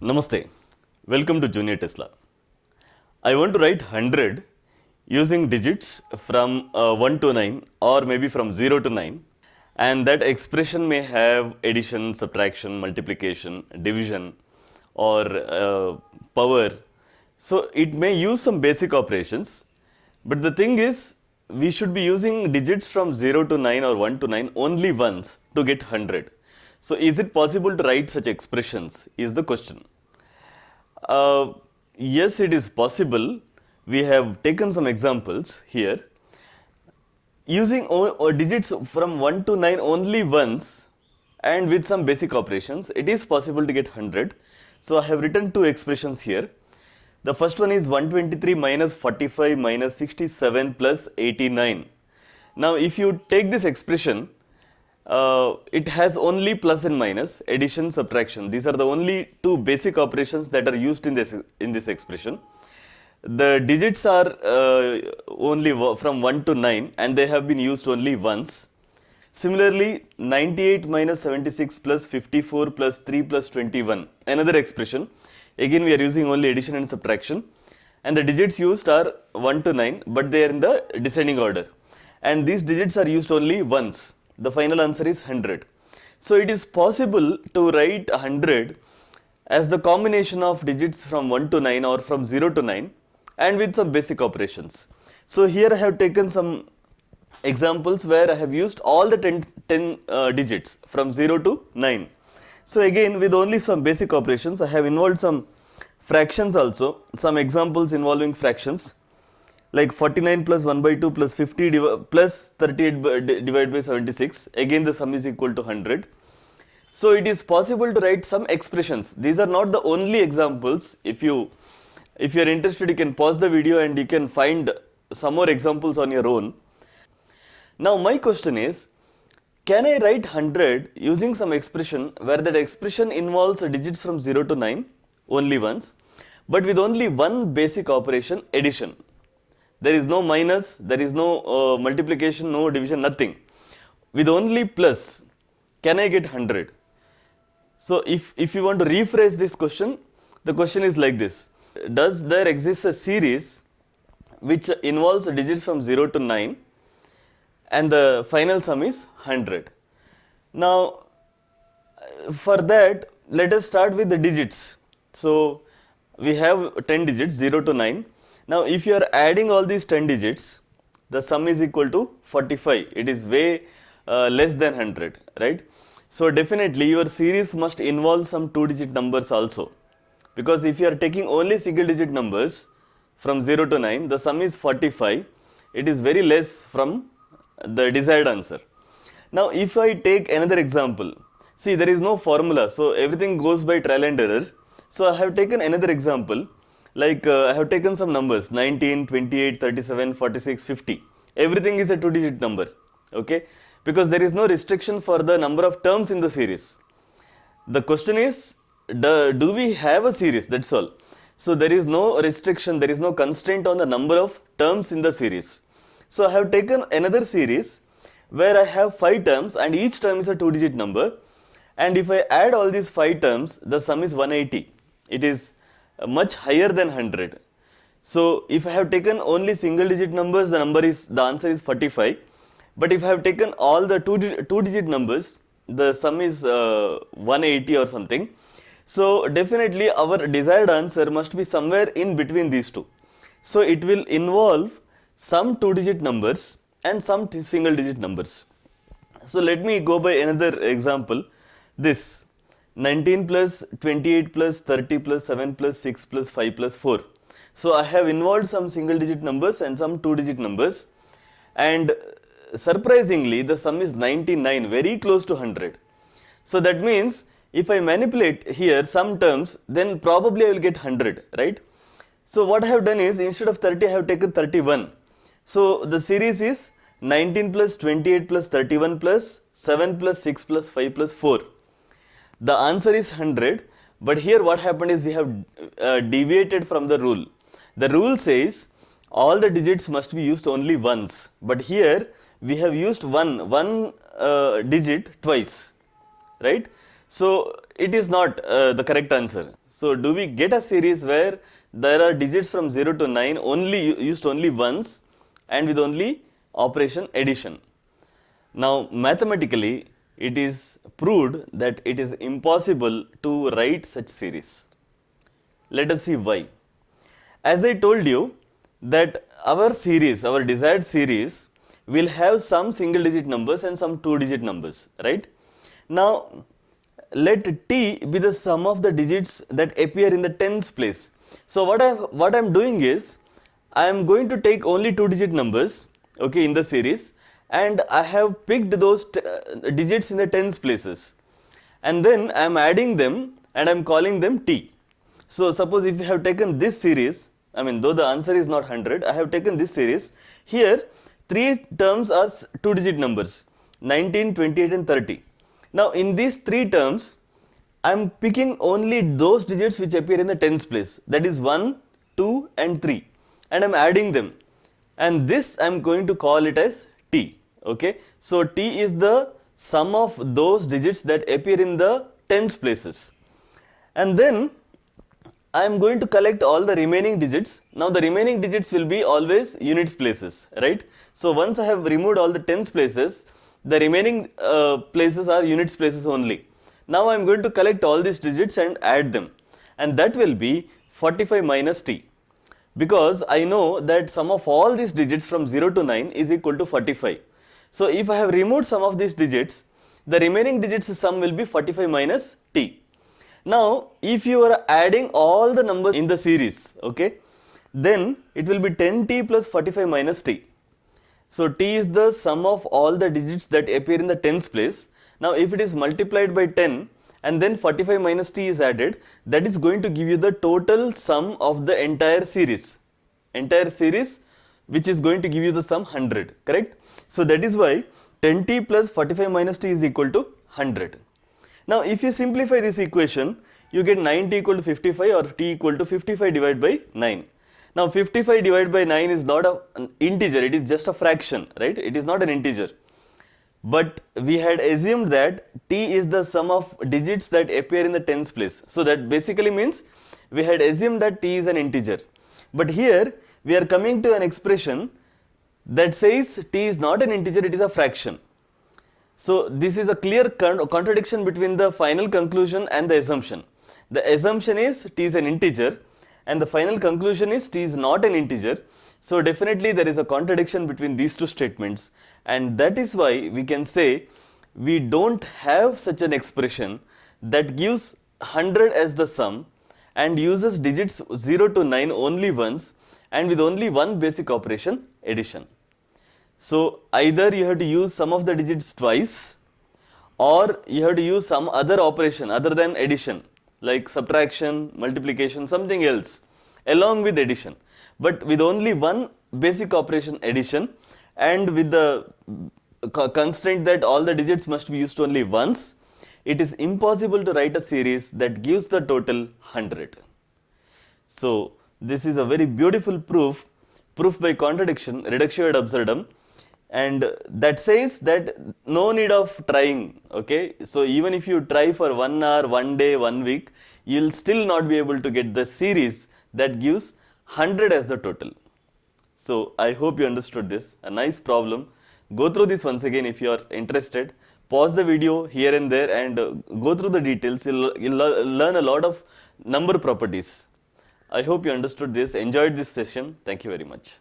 Namaste. Welcome to Junior Tesla. I want to write 100 using digits from 1 to 9 or maybe from 0 to 9, and that expression may have addition, subtraction, multiplication, division or power. So it may use some basic operations, but the thing is we should be using digits from 0 to 9 or 1 to 9 only once to get 100. So is it possible to write such expressions is the question. Uh, yes, it is possible. We have taken some examples here. Using digits from 1 to 9 only once and with some basic operations, it is possible to get 100. So I have written two expressions here. The first one is 123 minus 45 minus 67 plus 89. Now if you take this expression, it has only plus and minus, addition, subtraction. These are the only two basic operations that are used in this expression. The digits are only from 1 to 9 and they have been used only once. Similarly, 98 minus 76 plus 54 plus 3 plus 21, another expression. Again we are using only addition and subtraction, and the digits used are 1 to 9, but they are in the descending order, and these digits are used only once. The final answer is 100. So it is possible to write 100 as the combination of digits from 1 to 9 or from 0 to 9 and with some basic operations. So here I have taken some examples where I have used all the 10 digits from 0 to 9. So again with only some basic operations, I have involved some fractions also, some examples involving fractions like 49 plus 1 by 2 plus 50 plus 38 divided by 76, again the sum is equal to 100. So it is possible to write some expressions. These are not the only examples. If you are interested, you can pause the video and you can find some more examples on your own. Now my question is, can I write 100 using some expression where that expression involves digits from 0 to 9 only once, but with only one basic operation, addition? There is no minus, there is no multiplication, no division, nothing. With only plus, can I get 100? So if you want to rephrase this question, the question is like this: does there exist a series which involves digits from 0 to 9 and the final sum is 100? Now for that, let us start with the digits. So we have 10 digits 0 to 9. Now if you are adding all these 10 digits, the sum is equal to 45. It is way less than 100, right? So definitely your series must involve some 2-digit numbers also, because if you are taking only single digit numbers from 0 to 9, the sum is 45. It is very less from the desired answer. Now if I take another example, see there is no formula, so everything goes by trial and error. So I have taken another example, like I have taken some numbers 19, 28, 37, 46, 50. Everything is a 2-digit number, okay, because there is no restriction for the number of terms in the series. The question is, do we have a series? That's all. So there is no restriction, there is no constraint on the number of terms in the series. So I have taken another series where I have 5 terms and each term is a 2-digit number, and if I add all these 5 terms, the sum is 180. It is much higher than 100. So if I have taken only single digit numbers, the answer is 45. But if I have taken all the 2-digit numbers, the sum is 180 or something. So definitely our desired answer must be somewhere in between these two. So it will involve some 2-digit numbers and some single digit numbers. So let me go by another example. This 19 plus 28 plus 30 plus 7 plus 6 plus 5 plus 4. So I have involved some single digit numbers and some 2-digit numbers, and surprisingly the sum is 99, very close to 100. So that means if I manipulate here some terms, then probably I will get 100, right? So what I have done is, instead of 30 I have taken 31. So the series is 19 plus 28 plus 31 plus 7 plus 6 plus 5 plus 4. The answer is 100, but here what happened is we have deviated from the rule. The rule says all the digits must be used only once, but here we have used one digit twice, right? So it is not the correct answer. So do we get a series where there are digits from 0 to 9 only used only once and with only operation addition? Now mathematically it is proved that it is impossible to write such series. Let us see why. As I told you that our series, our desired series will have some single digit numbers and some two digit numbers, right? Now let t be the sum of the digits that appear in the tens place. So what I'm doing is I am going to take only two digit numbers, okay, in the series, and I have picked those digits in the tens places, and then I am adding them and I am calling them t. So suppose if you have taken this series, I mean though the answer is not 100, I have taken this series. Here three terms are two digit numbers, 19, 28 and 30. Now in these three terms, I am picking only those digits which appear in the tens place, that is 1, 2 and 3, and I am adding them, and this I am going to call it as t, okay. So t is the sum of those digits that appear in the tens places, and then I am going to collect all the remaining digits. Now the remaining digits will be always units places, right? So once I have removed all the tens places, the remaining places are units places only. Now I am going to collect all these digits and add them, and that will be 45 minus t, because I know that sum of all these digits from 0 to 9 is equal to 45. So if I have removed some of these digits, the remaining digits sum will be 45 minus t. Now if you are adding all the numbers in the series, okay, then it will be 10t plus 45 minus t. So t is the sum of all the digits that appear in the tens place. Now if it is multiplied by 10 and then 45 minus t is added, that is going to give you the total sum of the entire series, which is going to give you the sum 100, correct? So that is why 10t plus 45 minus t is equal to 100. Now if you simplify this equation, you get 9t equal to 55 or t equal to 55 divided by 9. Now 55 divided by 9 is not an integer, it is just a fraction, right? It is not an integer. But we had assumed that t is the sum of digits that appear in the tens place. So that basically means we had assumed that t is an integer. But here we are coming to an expression that says t is not an integer, it is a fraction. So this is a clear contradiction between the final conclusion and the assumption. The assumption is t is an integer and the final conclusion is t is not an integer. So definitely there is a contradiction between these two statements, and that is why we can say we don't have such an expression that gives 100 as the sum and uses digits 0 to 9 only once and with only one basic operation, addition. So either you have to use some of the digits twice, or you have to use some other operation other than addition, like subtraction, multiplication, something else along with addition. But with only one basic operation, addition, and with the constraint that all the digits must be used only once, it is impossible to write a series that gives the total 100. So this is a very beautiful proof by contradiction, reductio ad absurdum, and that says that no need of trying, okay. So even if you try for 1 hour, 1 day, 1 week, you will still not be able to get the series that gives 100 as the total. So I hope you understood this, a nice problem. Go through this once again if you are interested. Pause the video here and there and go through the details. You'll learn a lot of number properties. I hope you understood this, enjoyed this session. Thank you very much.